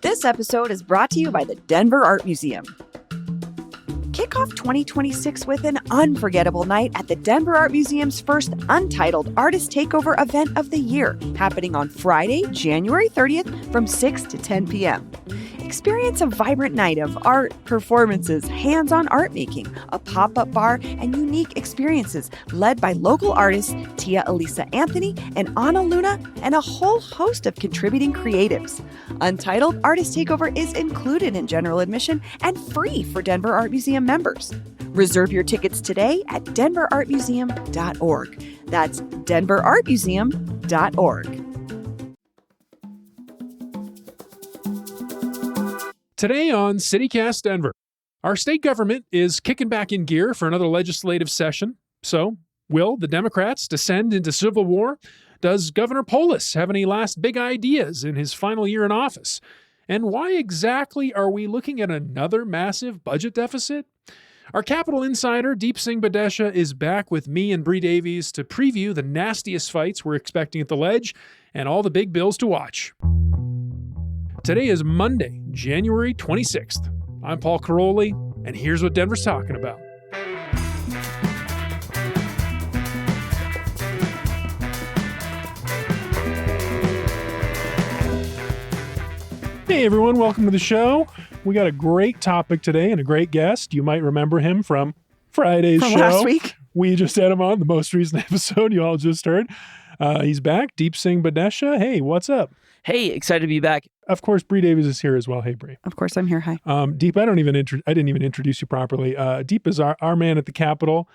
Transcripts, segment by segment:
This episode is brought to you by the Denver Art Museum. Kick off 2026 with an unforgettable night at the Denver Art Museum's first Untitled Artist Takeover event of the year, happening on Friday, January 30th from 6 to 10 p.m. Experience a vibrant night of art, performances, hands-on art making, a pop-up bar, and unique experiences led by local artists Tia Elisa Anthony and Ana Luna, and a whole host of contributing creatives. Untitled Artist Takeover is included in general admission and free for Denver Art Museum members. Reserve your tickets today at denverartmuseum.org. That's denverartmuseum.org. Today on CityCast Denver, our state government is kicking back in gear for another legislative session. So, will the Democrats descend into civil war? Does Governor Polis have any last big ideas in his final year in office? And why exactly are we looking at another massive budget deficit? Our Capitol insider, Deep Singh Badhesha, is back with me and Bree Davies to preview the nastiest fights we're expecting at the ledge and all the big bills to watch. Today is Monday, January 26th. I'm Paul Karolyi, and here's what Denver's talking about. Hey everyone, welcome to the show. We got a great topic today and a great guest. You might remember him from Friday's show. Last week. We just had him on the most recent episode you all just heard. He's back, Deep Singh Badhesha. Hey, what's up? Hey, excited to be back. Of course, Bree Davies is here as well. Hey, Bree. Of course, I'm here. Hi. Deep, I didn't even introduce you properly. Deep is our man at the Capitol.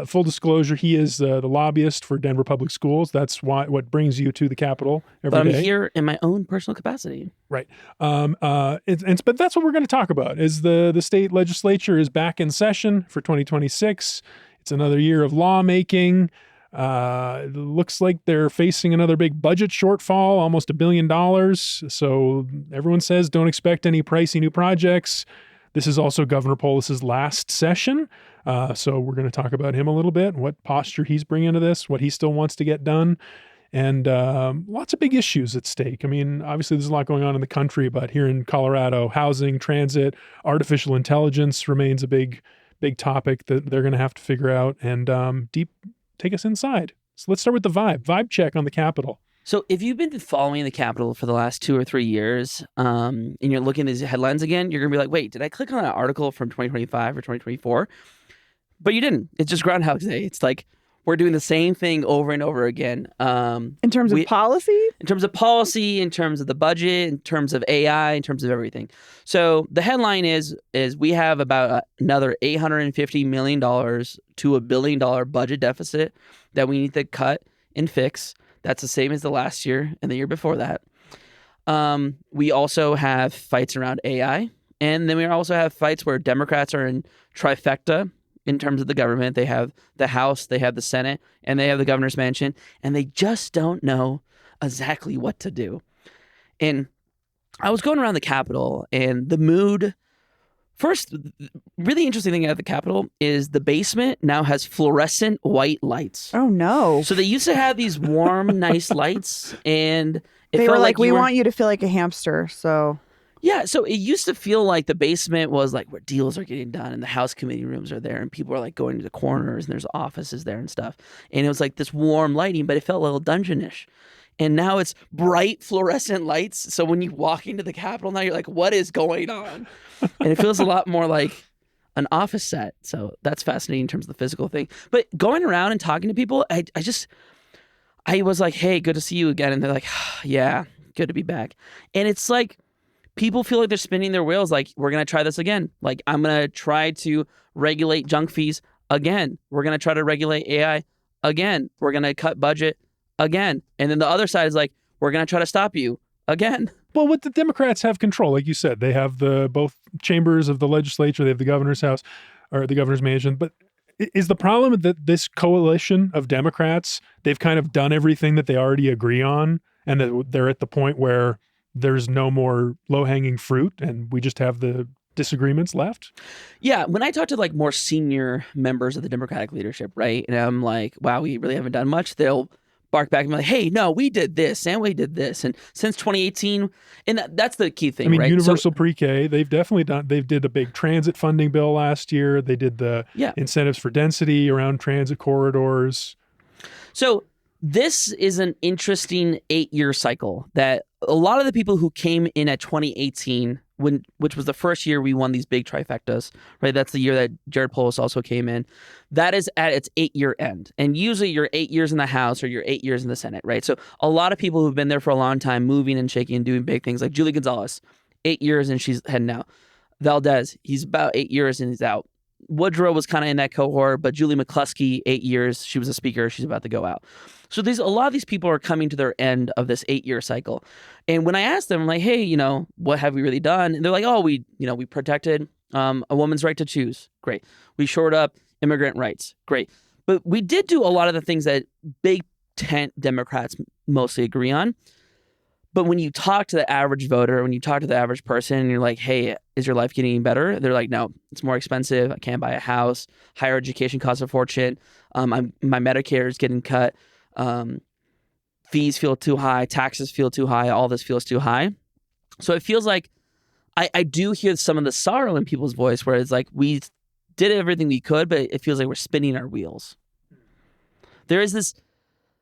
Full disclosure, he is the lobbyist for Denver Public Schools. That's what brings you to the Capitol every day. But I'm here in my own personal capacity. Right. But that's what we're going to talk about. Is the state legislature is back in session for 2026. It's another year of lawmaking. It looks like they're facing another big budget shortfall, almost $1 billion. So everyone says don't expect any pricey new projects. This is also Governor Polis's last session. So we're going to talk about him a little bit, what posture he's bringing to this, what he still wants to get done, and lots of big issues at stake. I mean, obviously there's a lot going on in the country, but here in Colorado, housing, transit, artificial intelligence remains a big topic that they're going to have to figure out. And Deep, take us inside. So let's start with the vibe check on the Capitol. So if you've been following the Capitol for the last 2 or 3 years, and you're looking at these headlines again, you're going to be like, wait, did I click on an article from 2025 or 2024? But you didn't. It's just Groundhog Day. It's like we're doing the same thing over and over again. In terms of policy? In terms of policy, in terms of the budget, in terms of AI, in terms of everything. So the headline is we have about another $850 million to $1 billion budget deficit that we need to cut and fix. That's the same as the last year and the year before that. We also have fights around AI. And then we also have fights where Democrats are in trifecta in terms of the government. They have the House, they have the Senate, and they have the governor's mansion. And they just don't know exactly what to do. And I was going around the Capitol, and the mood... First, really interesting thing at the Capitol is the basement now has fluorescent white lights. Oh, no. So they used to have these warm, nice lights, and they were like, we want you to feel like a hamster, so... Yeah, so it used to feel like the basement was like where deals are getting done, and the House committee rooms are there, and people are like going to the corners, and there's offices there and stuff. And it was like this warm lighting, but it felt a little dungeonish. And now it's bright fluorescent lights. So when you walk into the Capitol now, you're like, what is going on? And it feels a lot more like an office set. So that's fascinating in terms of the physical thing. But going around and talking to people, I was like, hey, good to see you again. And they're like, yeah, good to be back. And it's like people feel like they're spinning their wheels. Like, we're going to try this again. Like, I'm going to try to regulate junk fees again. We're going to try to regulate AI again. We're going to cut budget again. And then the other side is like, we're going to try to stop you again. Well, what the Democrats have control, like you said, they have both chambers of the legislature, they have the governor's house or the governor's mansion. But is the problem that this coalition of Democrats, they've kind of done everything that they already agree on, and that they're at the point where there's no more low-hanging fruit and we just have the disagreements left? Yeah, when I talk to like more senior members of the Democratic leadership, right, and I'm like, wow, we really haven't done much, they'll bark back and be like, hey, no, we did this and we did this. And since 2018, and that's the key thing, I mean, right? universal pre-K, they've definitely they did a big transit funding bill last year. They did the incentives for density around transit corridors. So this is an interesting 8-year cycle that a lot of the people who came in at 2018, which was the first year we won these big trifectas, right? That's the year that Jared Polis also came in. That is at its 8-year end. And usually you're 8 years in the House or you're 8 years in the Senate, right? So a lot of people who've been there for a long time, moving and shaking and doing big things, like Julie Gonzalez, 8 years and she's heading out. Valdez, he's about 8 years and he's out. Woodrow was kind of in that cohort, but Julie McCluskey, 8 years, she was a speaker, she's about to go out. So a lot of these people are coming to their end of this 8-year cycle. And when I asked them, like, hey, what have we really done? And they're like, oh, we protected a woman's right to choose. Great. We shored up immigrant rights. Great. But we did do a lot of the things that big tent Democrats mostly agree on. But when you talk to the average voter, when you talk to the average person, and you're like, hey, is your life getting better? They're like, no, it's more expensive. I can't buy a house. Higher education costs a fortune. My Medicare is getting cut. Fees feel too high. Taxes feel too high. All this feels too high. So it feels like I do hear some of the sorrow in people's voice where it's like we did everything we could, but it feels like we're spinning our wheels. There is this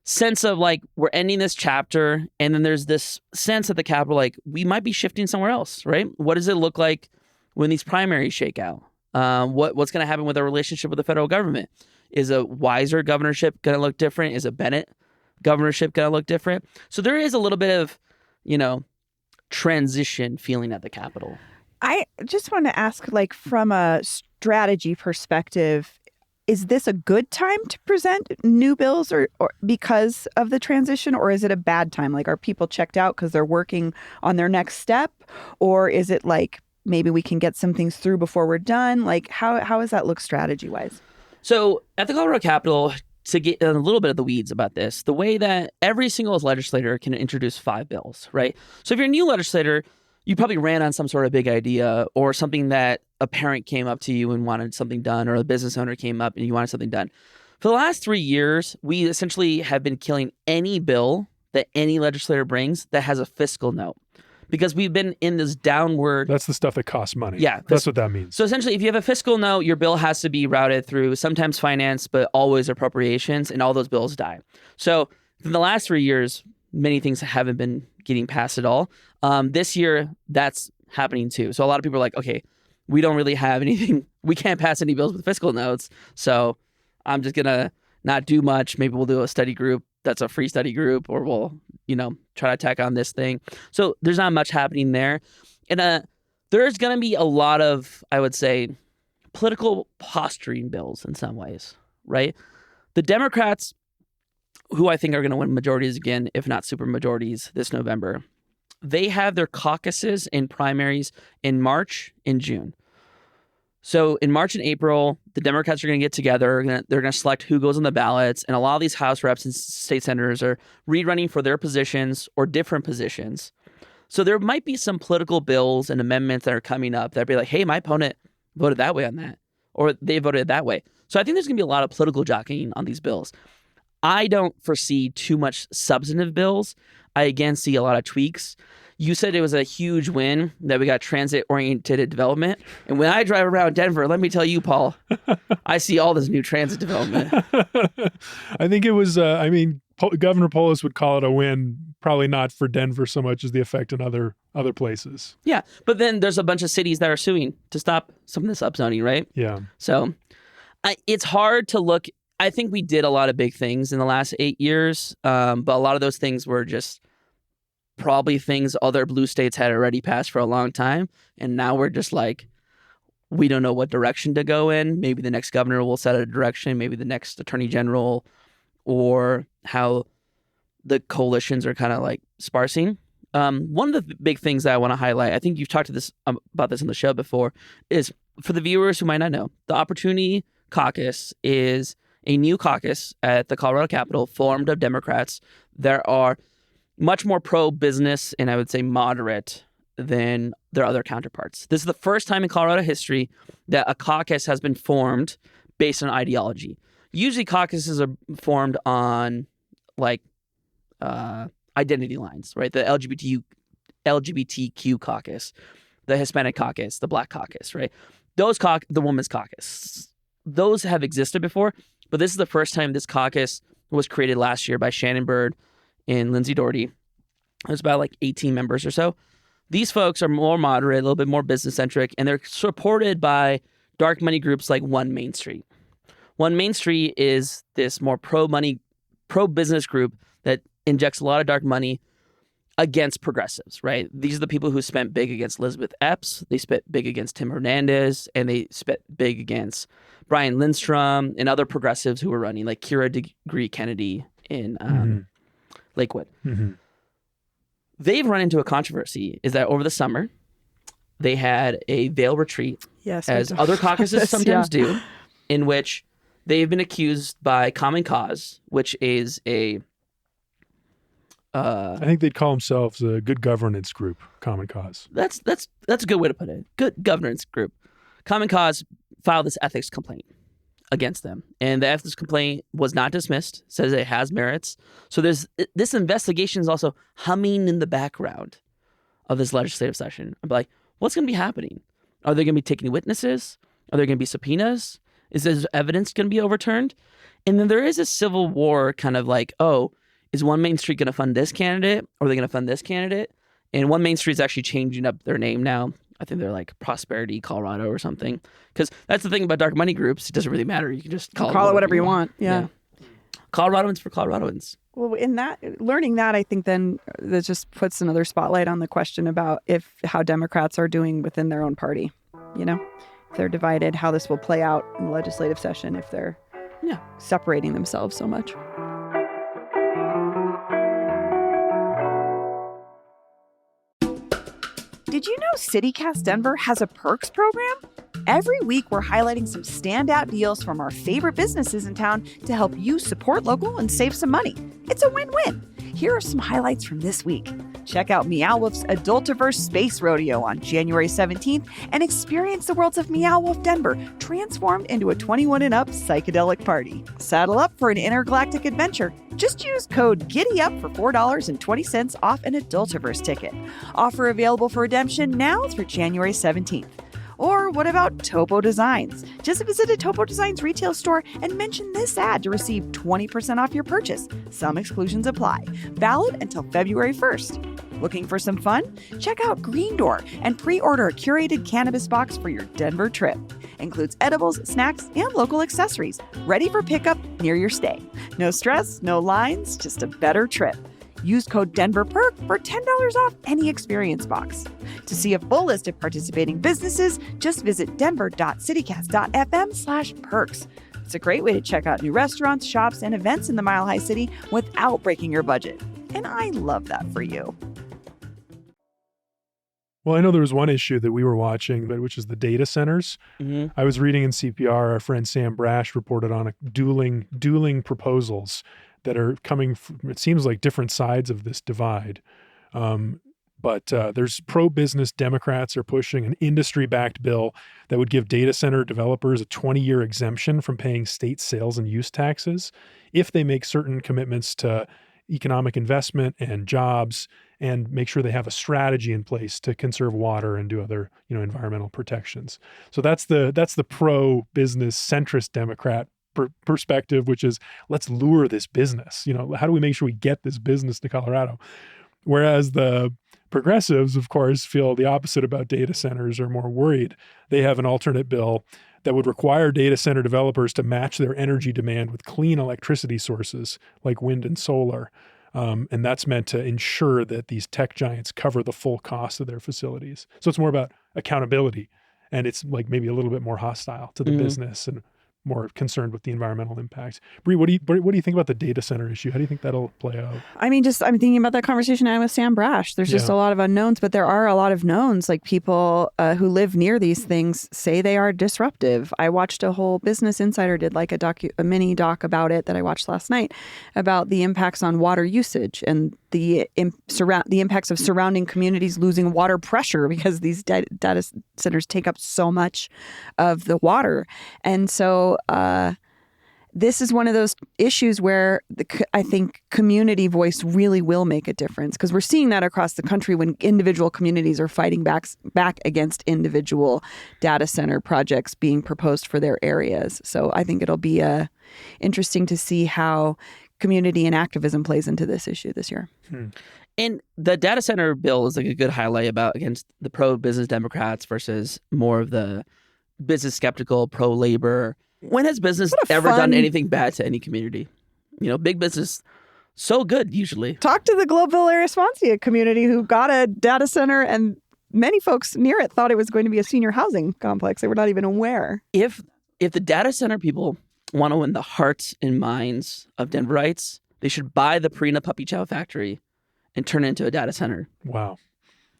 sense of like we're ending this chapter, and then there's this sense at the Capitol like we might be shifting somewhere else, right? What does it look like when these primaries shake out? What's going to happen with our relationship with the federal government? Is a Weiser governorship going to look different? Is a Bennett governorship going to look different? So there is a little bit of, transition feeling at the Capitol. I just want to ask, like, from a strategy perspective, is this a good time to present new bills or because of the transition, or is it a bad time? Like, are people checked out because they're working on their next step? Or is it like maybe we can get some things through before we're done? Like, how does that look strategy-wise? So at the Colorado Capitol, to get in a little bit of the weeds about this, the way that every single legislator can introduce 5 bills, right? So if you're a new legislator, you probably ran on some sort of big idea or something that a parent came up to you and wanted something done, or a business owner came up and you wanted something done. For the last 3 years, we essentially have been killing any bill that any legislator brings that has a fiscal note, because we've been in this downward... That's the stuff that costs money. Yeah. That's what that means. So essentially, if you have a fiscal note, your bill has to be routed through sometimes finance, but always appropriations, and all those bills die. So in the last 3 years, many things haven't been getting passed at all. This year, that's happening too. So a lot of people are like, okay, we don't really have anything. We can't pass any bills with fiscal notes. So I'm just going to not do much. Maybe we'll do a study group that's a free study group, or we'll, try to tack on this thing. So there's not much happening there. And there's going to be a lot of, I would say, political posturing bills in some ways, right? The Democrats, who I think are going to win majorities again, if not super majorities this November, they have their caucuses and primaries in March and June. So in March and April, the Democrats are going to get together. They're going to select who goes on the ballots. And a lot of these House reps and state senators are rerunning for their positions or different positions. So there might be some political bills and amendments that are coming up that be like, hey, my opponent voted that way on that, or they voted that way. So I think there's going to be a lot of political jockeying on these bills. I don't foresee too much substantive bills. I, again, see a lot of tweaks. You said it was a huge win that we got transit-oriented development. And when I drive around Denver, let me tell you, Paul, I see all this new transit development. I think it was, Governor Polis would call it a win, probably not for Denver so much as the effect in other places. Yeah, but then there's a bunch of cities that are suing to stop some of this upzoning, right? Yeah. So it's hard to look. I think we did a lot of big things in the last 8 years, but a lot of those things were just probably things other blue states had already passed for a long time. And now we're just like, we don't know what direction to go in. Maybe the next governor will set a direction, maybe the next attorney general, or how the coalitions are kind of like sparsing. One of the big things that I want to highlight, I think you've talked to this about this on the show before, is for the viewers who might not know, the Opportunity Caucus is a new caucus at the Colorado Capitol formed of Democrats. There are much more pro-business and I would say moderate than their other counterparts. This is the first time in Colorado history that a caucus has been formed based on ideology. Usually caucuses are formed on like identity lines, right? The LGBTQ caucus, the Hispanic caucus, the Black caucus, right? The Women's Caucus. Those have existed before, but this is the first time this caucus was created last year by Shannon Byrd and Lindsay Doherty. It was about like 18 members or so. These folks are more moderate, a little bit more business-centric, and they're supported by dark money groups like One Main Street. One Main Street is this more pro-money, pro-business group that injects a lot of dark money against progressives, right? These are the people who spent big against Elizabeth Epps, they spent big against Tim Hernandez, and they spent big against Brian Lindstrom and other progressives who were running, like Kira Degree Kennedy in Lakewood. Mm-hmm. They've run into a controversy, is that over the summer, they had a veil retreat, as other caucuses sometimes do, in which they've been accused by Common Cause, which is a... I think they'd call themselves a good governance group, Common Cause. That's a good way to put it. Good governance group. Common Cause filed this ethics complaint against them, and the ethics complaint was not dismissed, says it has merits. So this investigation is also humming in the background of this legislative session. I'm like, what's going to be happening? Are they going to be taking witnesses? Are there going to be subpoenas? Is this evidence going to be overturned? And then there is a civil war kind of like, is One Main Street going to fund this candidate, or are they going to fund this candidate? And One Main Street is actually changing up their name now. I think they're like Prosperity Colorado or something. Because that's the thing about dark money groups. It doesn't really matter. You can just call it whatever you want. Yeah. Coloradoans for Coloradoans. Well, learning that, I think then that just puts another spotlight on the question about how Democrats are doing within their own party. You know, if they're divided, how this will play out in the legislative session if they're separating themselves so much. Did you know CityCast Denver has a perks program? Every week, we're highlighting some standout deals from our favorite businesses in town to help you support local and save some money. It's a win-win. Here are some highlights from this week. Check out Meow Wolf's Adultiverse Space Rodeo on January 17th and experience the worlds of Meow Wolf Denver transformed into a 21 and up psychedelic party. Saddle up for an intergalactic adventure. Just use code GIDDYUP for $4.20 off an Adultiverse ticket. Offer available for redemption now through January 17th. Or what about Topo Designs? Just visit a Topo Designs retail store and mention this ad to receive 20% off your purchase. Some exclusions apply. Valid until February 1st. Looking for some fun? Check out Green Door and pre-order a curated cannabis box for your Denver trip. Includes edibles, snacks, and local accessories. Ready for pickup near your stay. No stress, no lines, just a better trip. Use code DenverPerk for $10 off any experience box. To see a full list of participating businesses, just visit denver.citycast.fm/perks. It's a great way to check out new restaurants, shops, and events in the Mile High City without breaking your budget. And I love that for you. Well, I know there was one issue that we were watching, which is the data centers. Mm-hmm. I was reading in CPR, our friend Sam Brash reported on dueling proposals that are coming from, it seems like, different sides of this divide. But there's pro-business Democrats are pushing an industry-backed bill that would give data center developers a 20-year exemption from paying state sales and use taxes if they make certain commitments to economic investment and jobs and make sure they have a strategy in place to conserve water and do other, environmental protections. So that's the pro-business centrist Democrat perspective, which is, let's lure this business. How do we make sure we get this business to Colorado? Whereas the progressives, of course, feel the opposite about data centers, are more worried. They have an alternate bill that would require data center developers to match their energy demand with clean electricity sources like wind and solar. And that's meant to ensure that these tech giants cover the full cost of their facilities. So it's more about accountability, and it's like maybe a little bit more hostile to the business and more concerned with the environmental impact. Bree, what do you think about the data center issue? How do you think that'll play out? I mean, I'm thinking about that conversation I had with Sam Brash. There's just a lot of unknowns, but there are a lot of knowns. Like people who live near these things say they are disruptive. I watched a whole Business Insider did like a mini doc about it that I watched last night about the impacts on water usage and the impacts of surrounding communities losing water pressure because these data centers take up so much of the water. And so this is one of those issues where I think community voice really will make a difference, because we're seeing that across the country when individual communities are fighting back against individual data center projects being proposed for their areas. So I think it'll be interesting to see how community and activism plays into this issue this year. And the data center bill is like a good highlight about against the pro-business Democrats versus more of the business skeptical, pro-labor. When has business ever done anything bad to any community? You know, big business, so good usually. Talk to the Globeville area Swansea community who got a data center, and many folks near it thought it was going to be a senior housing complex. They were not even aware. If the data center people want to win the hearts and minds of Denverites, they should buy the Purina Puppy Chow factory and turn it into a data center. Wow.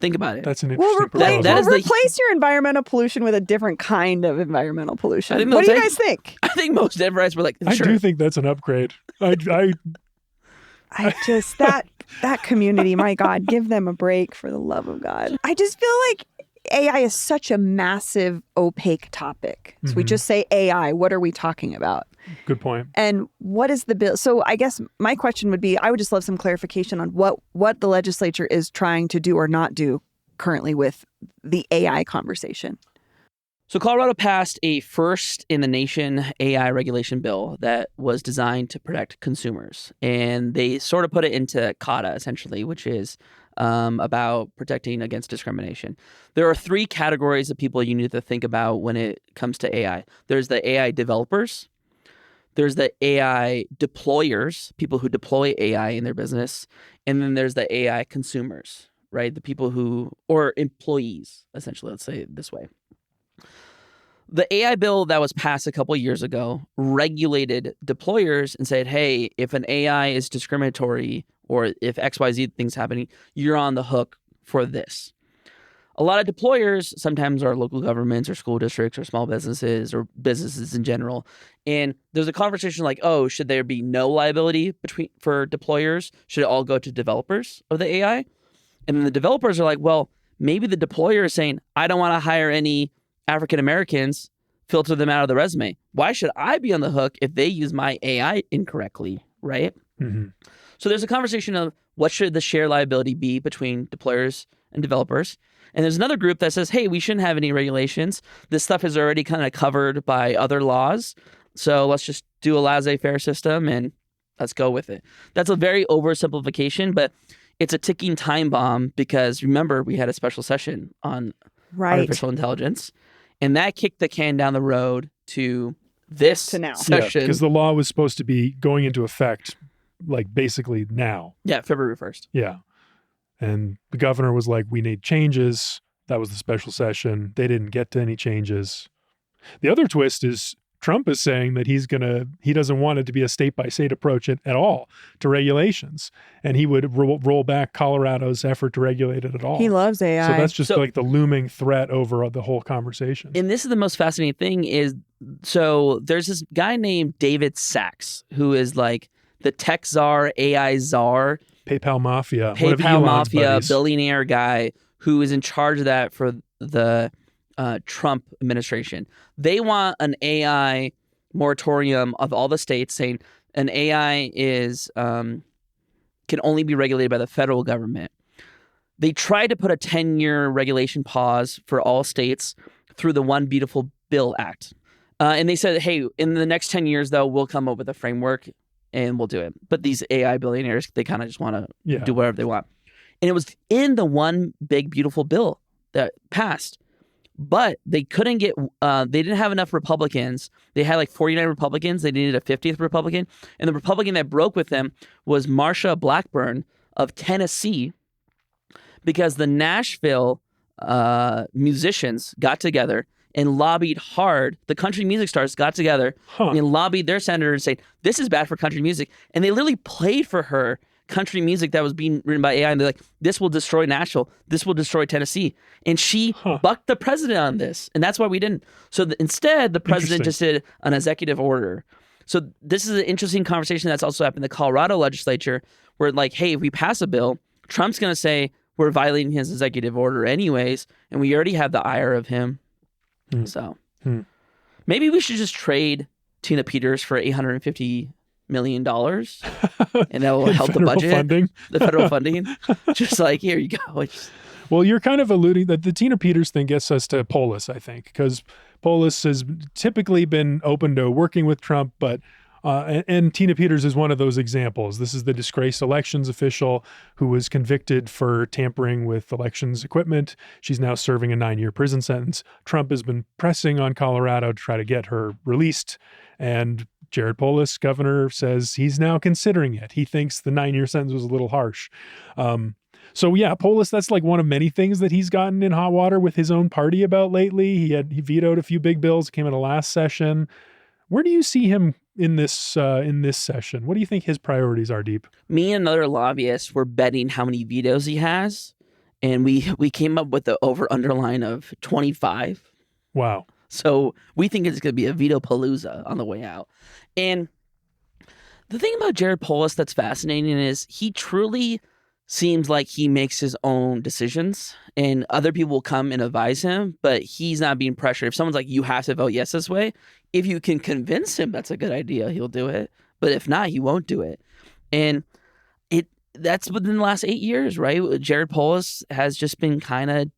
Think about it. That's an interesting proposal. That replace your environmental pollution with a different kind of environmental pollution. What do you guys think? I think most Denverites were like, sure. I do think that's an upgrade. I just, that community, my God, give them a break for the love of God. I just feel like AI is such a massive, opaque topic. So we just say AI, what are we talking about? Good point. And what is the bill? So I guess my question would be, I would just love some clarification on what the legislature is trying to do or not do currently with the AI conversation. So Colorado passed a first-in-the-nation AI regulation bill that was designed to protect consumers. And they sort of put it into CADA, essentially, which is about protecting against discrimination. There are three categories of people you need to think about when it comes to AI. There's the AI developers. There's the AI deployers, people who deploy AI in their business. And then there's the AI consumers, right? The people who, or employees, essentially, let's say it this way. The AI bill that was passed a couple years ago regulated deployers and said, hey, if an AI is discriminatory or if XYZ things happening, you're on the hook for this. A lot of deployers sometimes are local governments or school districts or small businesses or businesses in general. And there's a conversation like, oh, should there be no liability for deployers? Should it all go to developers of the AI? And then the developers are like, well, maybe the deployer is saying, I don't want to hire any African Americans, filter them out of the resume. Why should I be on the hook if they use my AI incorrectly, right? Mm-hmm. So there's a conversation of what should the shared liability be between deployers and developers. And there's another group that says, hey, we shouldn't have any regulations. This stuff is already kind of covered by other laws. So let's just do a laissez-faire system and let's go with it. That's a very oversimplification, but it's a ticking time bomb because remember, we had a special session on artificial intelligence. And that kicked the can down the road to this session. Yeah, because the law was supposed to be going into effect, like basically now. Yeah, February 1st. Yeah. And the governor was like, we need changes. That was the special session. They didn't get to any changes. The other twist is Trump is saying that he doesn't want it to be a state-by-state approach at all to regulations. And he would roll back Colorado's effort to regulate it at all. He loves AI. So that's just like the looming threat over the whole conversation. And this is the most fascinating thing is, so there's this guy named David Sachs, who is like the tech czar, AI czar. PayPal Mafia. PayPal Mafia, billionaire guy who is in charge of that for the Trump administration. They want an AI moratorium of all the states saying an AI is can only be regulated by the federal government. They tried to put a 10-year regulation pause for all states through the One Beautiful Bill Act. And they said, hey, in the next 10 years, though, we'll come up with a framework and we'll do it. But these AI billionaires, they kind of just want to do whatever they want. And it was in the one big, beautiful bill that passed. But they couldn't get, they didn't have enough Republicans. They had like 49 Republicans. They needed a 50th Republican. And the Republican that broke with them was Marsha Blackburn of Tennessee, because the Nashville musicians got together and lobbied hard. The country music stars got together and lobbied their senator and said, this is bad for country music. And they literally played for her country music that was being written by AI. And they're like, this will destroy Nashville. This will destroy Tennessee. And she bucked the president on this. And that's why we didn't. So instead, the president just did an executive order. So this is an interesting conversation that's also happened in the Colorado legislature where like, hey, if we pass a bill, Trump's going to say we're violating his executive order anyways. And we already have the ire of him. So maybe we should just trade Tina Peters for $850 million, and that will help the Federal budget, funding. the federal funding. Just like, here you go. It's- Well, you're kind of alluding that the Tina Peters thing gets us to Polis, I think, because Polis has typically been open to working with Trump, but and Tina Peters is one of those examples. This is the disgraced elections official who was convicted for tampering with elections equipment. She's now serving a 9-year prison sentence. Trump has been pressing on Colorado to try to get her released, and Jared Polis, governor, says he's now considering it. He thinks the 9-year sentence was a little harsh. So yeah, Polis, that's like one of many things that he's gotten in hot water with his own party about lately. He vetoed a few big bills, came in a last session. Where do you see him in this session? What do you think his priorities are, Deep? Me and another lobbyist were betting how many vetoes he has, and we came up with the over-underline of 25. Wow. So we think it's going to be a veto palooza on the way out. And the thing about Jared Polis that's fascinating is he truly seems like he makes his own decisions, and other people will come and advise him, but he's not being pressured. If someone's like, you have to vote yes this way, if you can convince him that's a good idea, he'll do it. But if not, he won't do it. And that's within the last 8 years, right? Jared Polis has just been kind of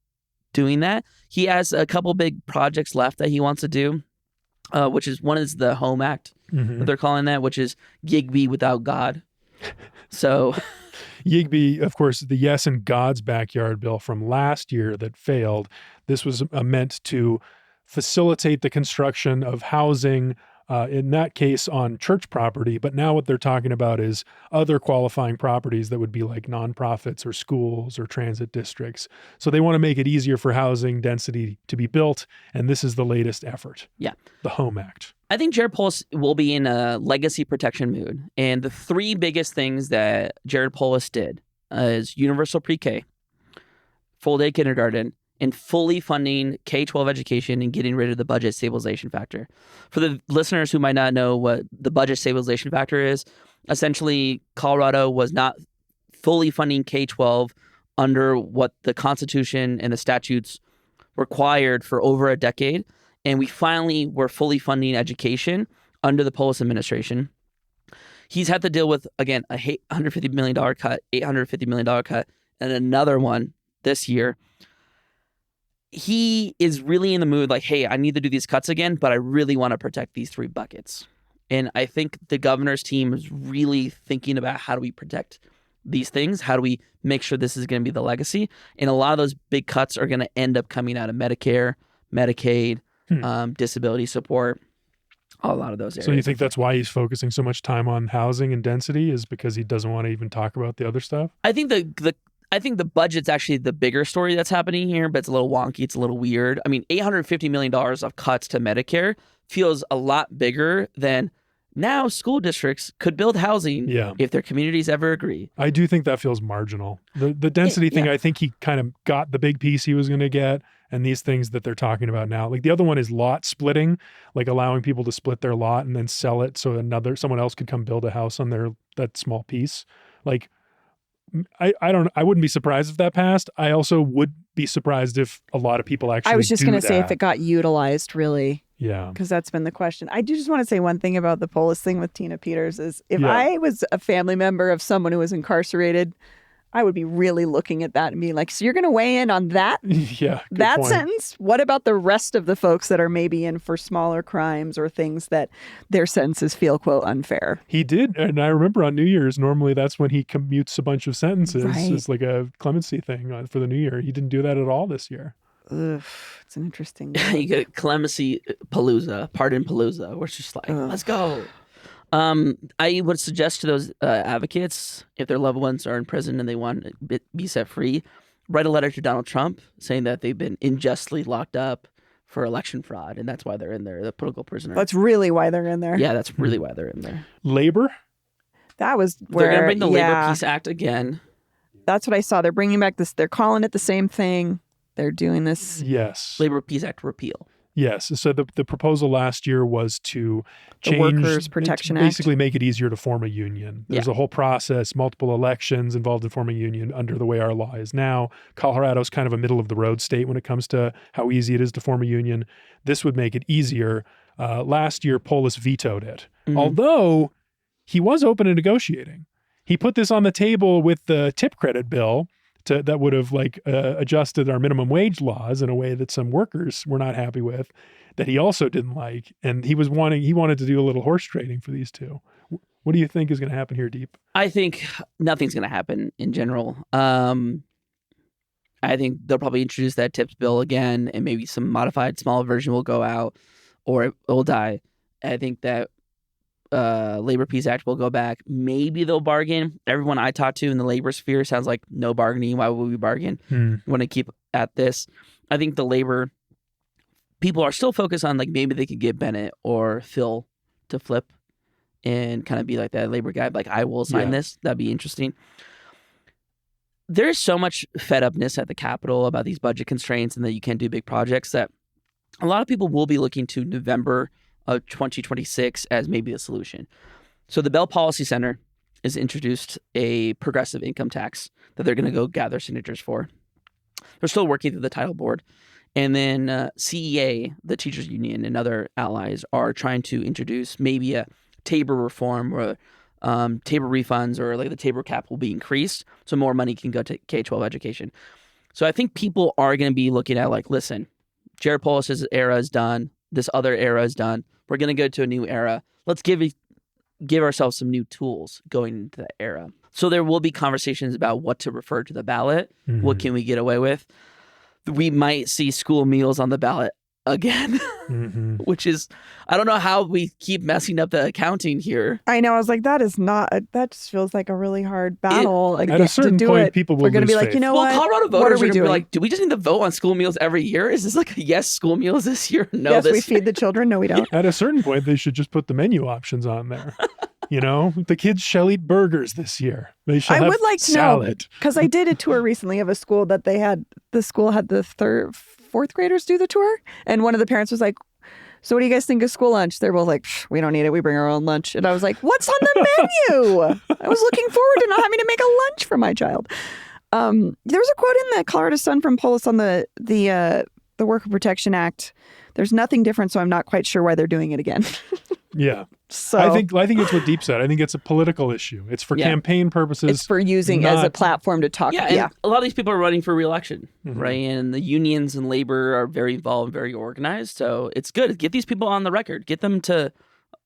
doing that. He has a couple big projects left that he wants to do, which is one is the Home Act, Mm-hmm. what they're calling that, which is Yigby without God. So Yigby, of course, the Yes in God's Backyard bill from last year that failed. This was meant to facilitate the construction of housing, in that case on church property. But now what they're talking about is other qualifying properties that would be like nonprofits or schools or transit districts. So they want to make it easier for housing density to be built. And this is the latest effort. Yeah. The Home Act. I think Jared Polis will be in a legacy protection mood. And the three biggest things that Jared Polis did is universal pre-K, full-day kindergarten, and fully funding K-12 education and getting rid of the budget stabilization factor. For the listeners who might not know what the budget stabilization factor is, essentially Colorado was not fully funding K-12 under what the Constitution and the statutes required for over a decade. And we finally were fully funding education under the Polis administration. He's had to deal with, again, a $150 million cut, $850 million cut, and another one this year. He is really in the mood like, hey, I need to do these cuts again, but I really want to protect these three buckets. And I think the governor's team is really thinking about how do we protect these things? How do we make sure this is going to be the legacy? And a lot of those big cuts are going to end up coming out of Medicare, Medicaid, disability support, a lot of those areas. So you think that's why he's focusing so much time on housing and density is because he doesn't want to even talk about the other stuff? I think the budget's actually the bigger story that's happening here, but it's a little wonky. It's a little weird. I mean, $850 million of cuts to Medicare feels a lot bigger than now school districts could build housing if their communities ever agree. I do think that feels marginal. The density thing, I think he kind of got the big piece he was going to get. And these things that they're talking about now, like the other one is lot splitting, like allowing people to split their lot and then sell it so someone else could come build a house on that small piece. Like, I wouldn't be surprised if that passed. I also would be surprised if a lot of people actually I was just going to say if that. it got utilized, really. Yeah. Because that's been the question. I do just want to say one thing about the Polis thing with Tina Peters is if I was a family member of someone who was incarcerated, I would be really looking at that and be like, so you're going to weigh in on that? Yeah. That point. sentence? What about the rest of the folks that are maybe in for smaller crimes or things that their sentences feel, quote, unfair? He did. And I remember on New Year's, normally that's when he commutes a bunch of sentences. Right. It's like a clemency thing for the New Year. He didn't do that at all this year. Ugh, it's an interesting. You get clemency palooza, pardon palooza. We're just like, let's go. I would suggest to those advocates, if their loved ones are in prison and they want to be set free, write a letter to Donald Trump saying that they've been unjustly locked up for election fraud, and that's why they're in there, the political prisoner. That's really why they're in there. Yeah, that's really why they're in there. Labor? That was where they're going to bring the Labor Peace Act again. That's what I saw. They're bringing back this. They're calling it the same thing. They're doing this. Yes. Labor Peace Act repeal. Yes. So the proposal last year was to change the Workers' Protection Act. Basically make it easier to form a union. There's a whole process, multiple elections involved in forming a union under the way our law is now. Colorado's kind of a middle of the road state when it comes to how easy it is to form a union. This would make it easier. last year, Polis vetoed it. Although he was open to negotiating. He put this on the table with the tip credit bill that would have adjusted our minimum wage laws in a way that some workers were not happy with, that he also didn't like. And he wanted to do a little horse trading for these two. What do you think is going to happen here, Deep? I think nothing's going to happen in general. I think they'll probably introduce that tips bill again, and maybe some modified small version will go out, or it will die. I think that Labor Peace Act will go back. Maybe they'll bargain. Everyone I talk to in the labor sphere sounds like no bargaining. Why would we bargain? We want to keep at this. I think the labor people are still focused on maybe they could get Bennett or Phil to flip and kind of be like that labor guy. I will sign this. That'd be interesting. There's so much fed upness at the Capitol about these budget constraints and that you can't do big projects that a lot of people will be looking to November of 2026 as maybe a solution. So the Bell Policy Center has introduced a progressive income tax that they're going to go gather signatures for. They're still working through the title board. And then CEA, the teachers union, and other allies are trying to introduce maybe a Tabor reform or Tabor refunds, or the Tabor cap will be increased so more money can go to K-12 education. So I think people are going to be looking at listen, Jared Polis's era is done. This other era is done. We're going to go to a new era. Let's give ourselves some new tools going into that era. So there will be conversations about what to refer to the ballot. What can we get away with? We might see school meals on the ballot again, which is, I don't know how we keep messing up the accounting here. I know. I was like, that just feels like a really hard battle. At a certain point, people will We're going to be lose like, faith. you know Well, what? Colorado voters What are are we going to be doing? like, do we just need to vote on school meals every year? Is this a yes, school meals this year? No, yes, this we feed the children. No, we don't. At a certain point, they should just put the menu options on there. The kids shall eat burgers this year. They shall have would like to know, salad. because I did a tour recently of a school that the school had the fourth graders do the tour. And one of the parents was like, so what do you guys think of school lunch? They're both like, we don't need it. We bring our own lunch. And I was like, what's on the menu? I was looking forward to not having to make a lunch for my child. There was a quote in the Colorado Sun from Polis on the Worker Protection Act. There's nothing different, so I'm not quite sure why they're doing it again. Yeah. So I think it's what Deep said. I think it's a political issue. It's for campaign purposes. it's for using as a platform to talk. Yeah, and a lot of these people are running for re-election, right? And the unions and labor are very involved, very organized. So it's good. Get these people on the record. Get them to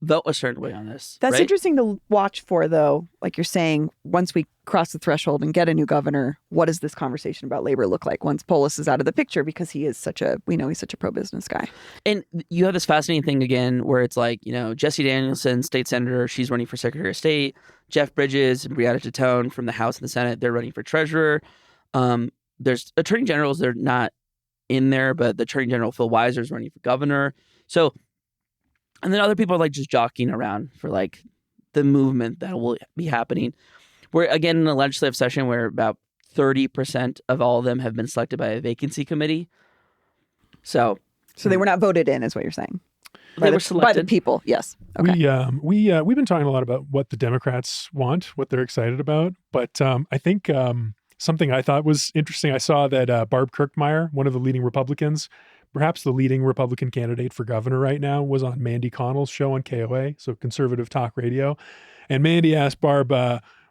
vote a certain way on this. That's right? interesting to watch for, though. Like you're saying, once we cross the threshold and get a new governor, what does this conversation about labor look like once Polis is out of the picture? Because he's such a pro-business guy. And you have this fascinating thing again where it's Jesse Danielson, state senator, she's running for Secretary of State. Jeff Bridges and Brianna Titone from the House and the Senate, they're running for treasurer. There's attorney generals, they're not in there, but the Attorney General Phil Weiser is running for governor. So, and then other people are just jockeying around for the movement that will be happening. We're again in a legislative session where about 30% of all of them have been selected by a vacancy committee. So they were not voted in, is what you're saying. They were selected by the people. Yes. Okay. We've been talking a lot about what the Democrats want, what they're excited about. But I think something I thought was interesting. I saw that Barb Kirkmeyer, one of the leading Republicans, perhaps the leading Republican candidate for governor right now, was on Mandy Connell's show on KOA, so conservative talk radio. And Mandy asked Barb,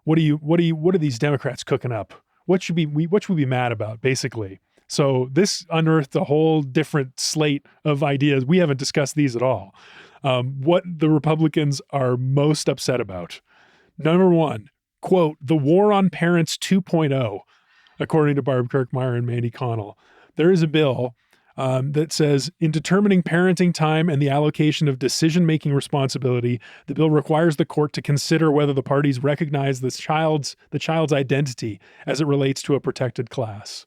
what are these Democrats cooking up? What should we be mad about, basically? So this unearthed a whole different slate of ideas. We haven't discussed these at all. What the Republicans are most upset about. Number one, quote, the war on parents 2.0, according to Barb Kirkmeyer and Mandy Connell. There is a bill that says, in determining parenting time and the allocation of decision-making responsibility, the bill requires the court to consider whether the parties recognize the child's identity as it relates to a protected class.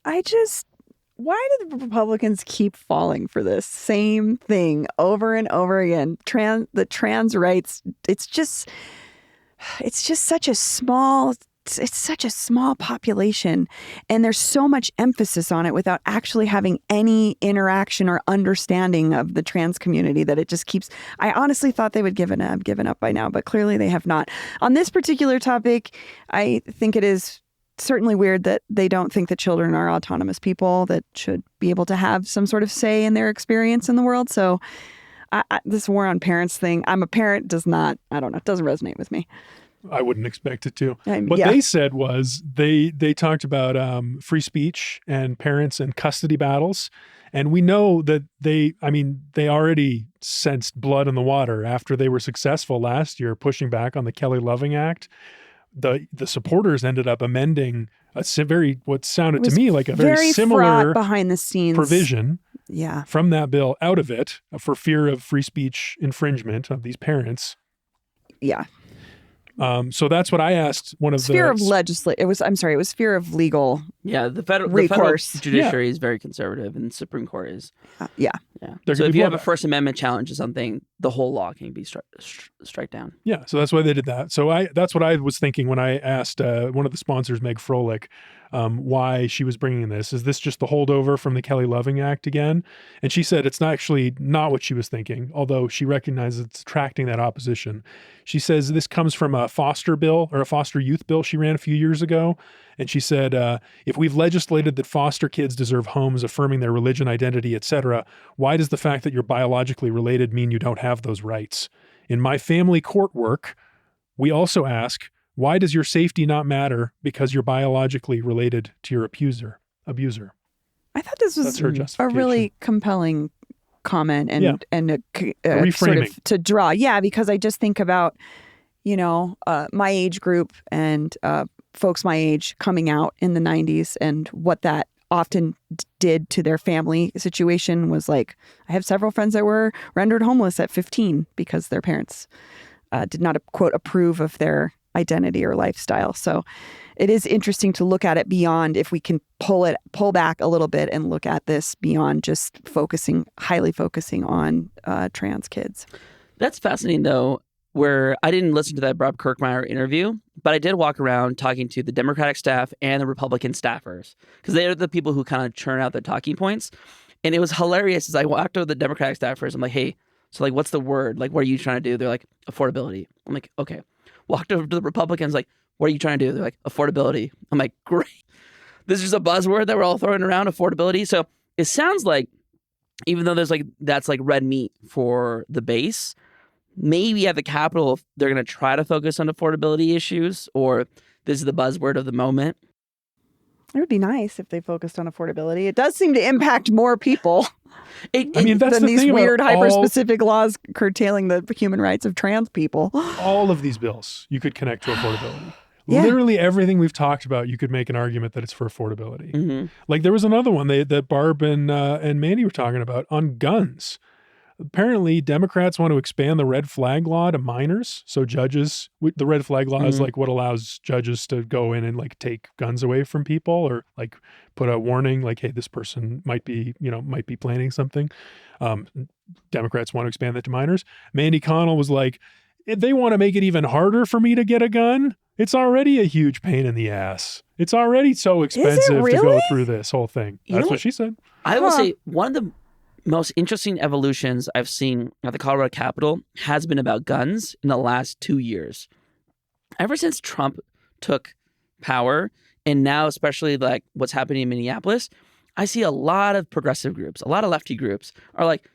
Why do the Republicans keep falling for this same thing over and over again? The trans rights, it's just such a small population, and there's so much emphasis on it without actually having any interaction or understanding of the trans community that it just keeps. I honestly thought they would given up by now, but clearly they have not. On this particular topic, I think it is certainly weird that they don't think that children are autonomous people that should be able to have some sort of say in their experience in the world. So this war on parents thing, I'm a parent, does not, I don't know, it doesn't resonate with me. I wouldn't expect it to. What yeah. they said was they talked about free speech and parents and custody battles. And we know that they already sensed blood in the water after they were successful last year pushing back on the Kelly Loving Act. The supporters ended up amending what sounded to me like a very similar behind the scenes provision yeah. from that bill out of it for fear of free speech infringement of these parents. Yeah. So that's what I asked one of sphere of legislate. It was sphere of legal. Yeah, the federal judiciary is very conservative, and the Supreme Court is. Yeah. So if you have a First Amendment challenge to something, the whole law can be strike down. Yeah, so that's why they did that. So that's what I was thinking when I asked one of the sponsors, Meg Froelich, why she was bringing this. Is this just the holdover from the Kelly Loving Act again? And she said it's not what she was thinking, although she recognizes it's attracting that opposition. She says this comes from a foster bill or a foster youth bill she ran a few years ago. And she said, if we've legislated that foster kids deserve homes affirming their religion, identity, etc., why does the fact that you're biologically related mean you don't have those rights? In my family court work, we also ask, why does your safety not matter because you're biologically related to your abuser? I thought this was a really compelling comment and a reframing sort of to draw. Yeah, because I just think about, my age group and folks my age coming out in the 90s and what that often did to their family situation was like, I have several friends that were rendered homeless at 15 because their parents did not, quote, approve of their identity or lifestyle. So it is interesting to look at it beyond, if we can pull back a little bit and look at this beyond just highly focusing on trans kids. That's fascinating, though, where I didn't listen to that Bob Kirkmeyer interview, but I did walk around talking to the Democratic staff and the Republican staffers, because they are the people who kind of churn out the talking points. And it was hilarious as I walked over the Democratic staffers. I'm like, hey, so like, what's the word? Like, what are you trying to do? They're like, affordability. I'm like, okay. Walked over to the Republicans, like, what are you trying to do? They're like, affordability. I'm like, great. This is a buzzword that we're all throwing around, affordability. So it sounds like, even though that's like red meat for the base, maybe at the Capitol, they're going to try to focus on affordability issues, or this is the buzzword of the moment. It would be nice if they focused on affordability. It does seem to impact more people that's than the these thing weird, about hyper-specific laws curtailing the human rights of trans people. All of these bills you could connect to affordability. Yeah. Literally everything we've talked about, you could make an argument that it's for affordability. Mm-hmm. Like there was another one that Barb and Mandy were talking about on guns. Apparently, Democrats want to expand the red flag law to minors. So judges, the red flag law is like what allows judges to go in and like take guns away from people, or like put a warning like, hey, this person might be planning something. Democrats want to expand that to minors. Mandy Connell was like, they want to make it even harder for me to get a gun. It's already a huge pain in the ass. It's already so expensive to go through this whole thing. That's what she said. I will say one of the most interesting evolutions I've seen at the Colorado Capitol has been about guns in the last 2 years. Ever since Trump took power, and now especially like what's happening in Minneapolis, I see a lot of progressive groups, a lot of lefty groups are like,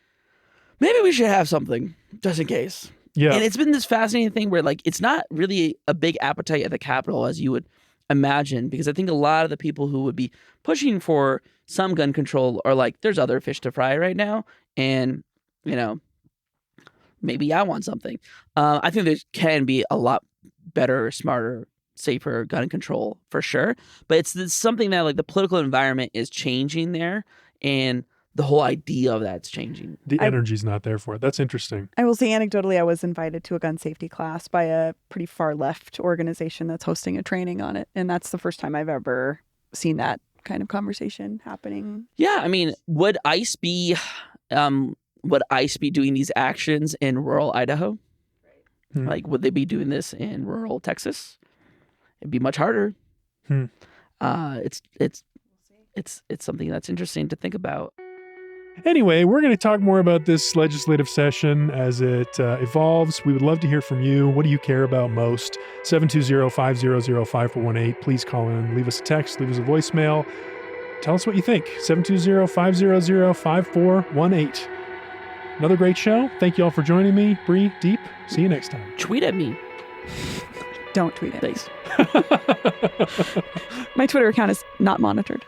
maybe we should have something just in case. Yeah. And it's been this fascinating thing where like it's not really a big appetite at the Capitol as you would imagine, because I think a lot of the people who would be pushing for some gun control are like, there's other fish to fry right now, and maybe I want something. I think there can be a lot better, smarter, safer gun control for sure, but it's something that like the political environment is changing there, and the whole idea of that's changing. The energy's not there for it. That's interesting. I will say anecdotally, I was invited to a gun safety class by a pretty far left organization that's hosting a training on it. And that's the first time I've ever seen that kind of conversation happening. Yeah. I mean, would ICE be doing these actions in rural Idaho? Hmm. Like, would they be doing this in rural Texas? It'd be much harder. It's something that's interesting to think about. Anyway, we're going to talk more about this legislative session as it evolves. We would love to hear from you. What do you care about most? 720-500-5418. Please call in, leave us a text, leave us a voicemail. Tell us what you think. 720-500-5418. Another great show. Thank you all for joining me. Bree, Deep, see you next time. Tweet at me. Don't tweet it. Thanks. My Twitter account is not monitored.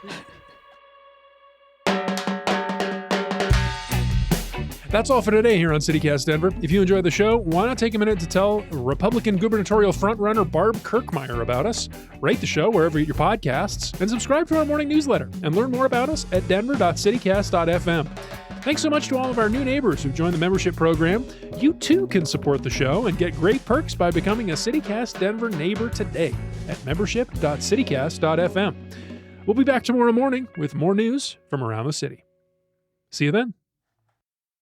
That's all for today here on CityCast Denver. If you enjoyed the show, why not take a minute to tell Republican gubernatorial frontrunner Barb Kirkmeyer about us? Rate the show wherever you get your podcasts, and subscribe to our morning newsletter, and learn more about us at denver.citycast.fm. Thanks so much to all of our new neighbors who've joined the membership program. You too can support the show and get great perks by becoming a CityCast Denver neighbor today at membership.citycast.fm. We'll be back tomorrow morning with more news from around the city. See you then.